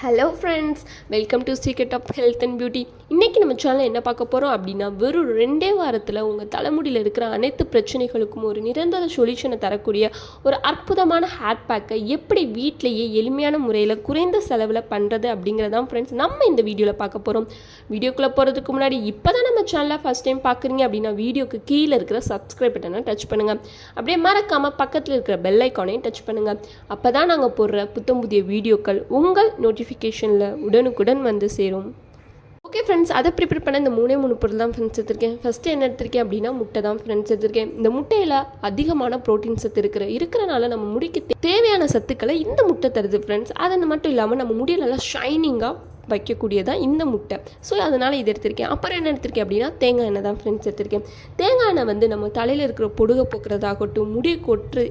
Hello friends, welcome to secret of health and beauty. இன்றைக்கி நம்ம சேனலில் என்ன பார்க்க போகிறோம் அப்படின்னா, வெறும் 2 வாரத்தில் உங்கள் தலைமுடியில் இருக்கிற அனைத்து பிரச்சனைகளுக்கும் ஒரு நிரந்தர சொல்யூஷனை தரக்கூடிய ஒரு அற்புதமான ஹேர் பேக்கை எப்படி வீட்டிலேயே எளிமையான முறையில் குறைந்த செலவில் பண்ணுறது அப்படிங்கிறதான் ஃப்ரெண்ட்ஸ் நம்ம இந்த வீடியோவில் பார்க்க போகிறோம். வீடியோக்குள்ளே போகிறதுக்கு முன்னாடி இப்போ தான் நம்ம சேனலை ஃபஸ்ட் டைம் பார்க்குறீங்க அப்படின்னா வீடியோக்கு கீழே இருக்கிற சப்ஸ்கிரைப் பட்டனை டச் பண்ணுங்கள். அப்படியே மறக்காமல் பக்கத்தில் இருக்கிற பெல் ஐக்கானையும் டச் பண்ணுங்கள். அப்போ தான் நாங்கள் போடுற புத்தம் புதிய வீடியோக்கள் உங்கள் நோட்டிஃபிகேஷனில் உடனுக்குடன் வந்து சேரும். ஓகே ஃப்ரெண்ட்ஸ், அதை ப்ரிப்பேர் பண்ண இந்த 3 பொருள் தான் ஃப்ரெண்ட்ஸ் எடுத்திருக்கேன். ஃபஸ்ட்டு என்ன எடுத்திருக்கேன் அப்படின்னா முட்டை தான் ஃப்ரெண்ட்ஸ் எடுத்திருக்கேன். இந்த முட்டையில் அதிகமான ப்ரோட்டீன் சத்து இருக்கிறனால நம்ம முடிக்கு தேவையான சத்துக்களை இந்த முட்டை தருது ஃப்ரெண்ட்ஸ். அது மட்டும் இல்லாமல் நம்ம முடியை நல்லா ஷைனிங்காக வைக்கக்கூடியதான் இந்த முட்டை. ஸோ அதனால் இது எடுத்திருக்கேன். அப்புறம் என்ன எடுத்திருக்கேன் அப்படின்னா தேங்காய் எண்ணெய் தான் ஃப்ரெண்ட்ஸ் எடுத்திருக்கேன். தேங்காய் எண்ணெய் வந்து நம்ம தலையில் இருக்கிற பொடுகை போக்குறதாகட்டும், முடி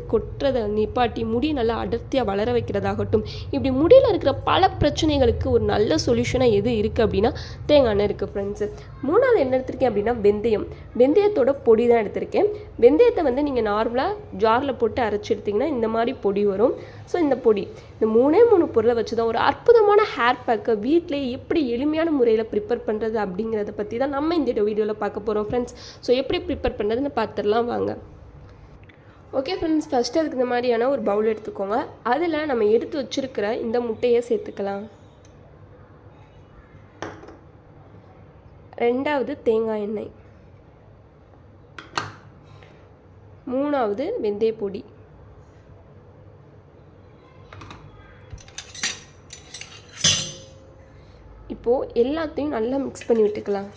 கொட்டுறதை நிப்பாட்டி முடி நல்லா அடர்த்தியாக வளர வைக்கிறதாகட்டும், இப்படி முடியில் இருக்கிற பல பிரச்சனைகளுக்கு ஒரு நல்ல சொல்யூஷனாக எது இருக்குது அப்படின்னா தேங்காய் எண்ணெய் இருக்குது ஃப்ரெண்ட்ஸு. 3வது என்ன எடுத்திருக்கேன் அப்படின்னா வெந்தயத்தோட பொடி தான் எடுத்திருக்கேன். வெந்தயத்தை வந்து நீங்கள் நார்மலாக ஜாரில் போட்டு அரைச்சி எடுத்திங்கன்னா இந்த மாதிரி பொடி வரும். ஸோ இந்த பொடி, இந்த 3 பொருளை வச்சு தான் ஒரு அற்புதமான ஹேர் பேக்கை வீட்டிலேயே எப்படி எளிமையான முறையில் ப்ரிப்பேர் பண்ணுறது அப்படிங்கிறத பற்றி தான் நம்ம இந்த வீடியோவில் பார்க்க போகிறோம் ஃப்ரெண்ட்ஸ். ஸோ எப்படி ப்ரிப்பேர் பண்ணுறதுன்னு பார்த்துடலாம் வாங்க. ஓகே ஃப்ரெண்ட்ஸ், ஃபஸ்ட்டு அதுக்கு இந்த மாதிரியான ஒரு பவுல் எடுத்துக்கோங்க. அதில் நம்ம எடுத்து வச்சுருக்கிற இந்த முட்டையை சேர்த்துக்கலாம். 2வது தேங்காய் எண்ணெய், 3வது வெந்தய பொடி, இப்போது எல்லாத்தையும் நல்லா மிக்ஸ் பண்ணி விட்டுக்கலாம்.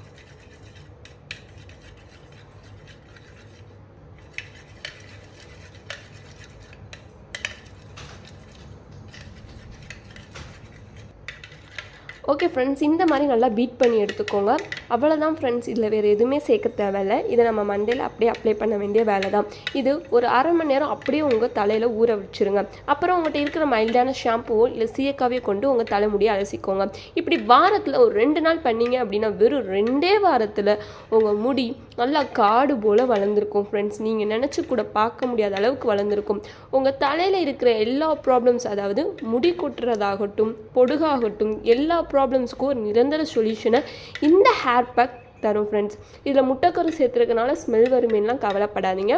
ஓகே ஃப்ரெண்ட்ஸ், இந்த மாதிரி நல்லா பீட் பண்ணி எடுத்துக்கோங்க. அவ்வளோதான் ஃப்ரெண்ட்ஸ், இதில் வேறு எதுவுமே சேர்க்க தேவையில்லை. இதை நம்ம மண்டையில் அப்படியே அப்ளை பண்ண வேண்டிய வேலை தான். இது ஒரு 1/2 மணி நேரம் அப்படியே உங்கள் தலையில் ஊற வச்சுருங்க. அப்புறம் உங்கள்கிட்ட இருக்கிற மைல்டான ஷாம்புவோ இல்லை சீயக்காவையோ கொண்டு உங்கள் தலைமுடியை அலசிக்கோங்க. இப்படி வாரத்தில் ஒரு 2 நாள் பண்ணிங்க அப்படின்னா வெறும் 2 வாரத்தில் உங்கள் முடி நல்லா காடு போல் வளர்ந்துருக்கும் ஃப்ரெண்ட்ஸ். நீங்கள் நினச்சி கூட பார்க்க முடியாத அளவுக்கு வளர்ந்துருக்கும். உங்கள் தலையில் இருக்கிற எல்லா ப்ராப்ளம்ஸ், அதாவது முடி கொட்டுறதாகட்டும், பொடுகாகட்டும், எல்லா ப்ராப்ளம்ஸ்க்கும் ஒரு நிரந்தர சொல்யூஷனை இந்த ஹேர் பேக் தரும் ஃப்ரெண்ட்ஸ். இதில் முட்டைக்கரு சேர்த்துருக்கனால ஸ்மெல் வருமேலாம் கவலைப்படாதீங்க.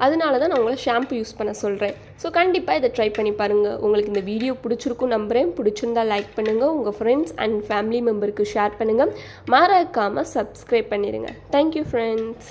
அதனால தான் நான் உங்களை ஷாம்பு யூஸ் பண்ண சொல்கிறேன். ஸோ கண்டிப்பாக இதை ட்ரை பண்ணி பாருங்கள். உங்களுக்கு இந்த வீடியோ பிடிச்சிருக்கும் நம்புகிறேன். பிடிச்சிருந்தா லைக் பண்ணுங்கள், உங்கள் ஃப்ரெண்ட்ஸ் அண்ட் ஃபேமிலி மெம்பருக்கு ஷேர் பண்ணுங்கள். மறக்காமல் சப்ஸ்கிரைப் பண்ணிடுங்க. Thank you friends.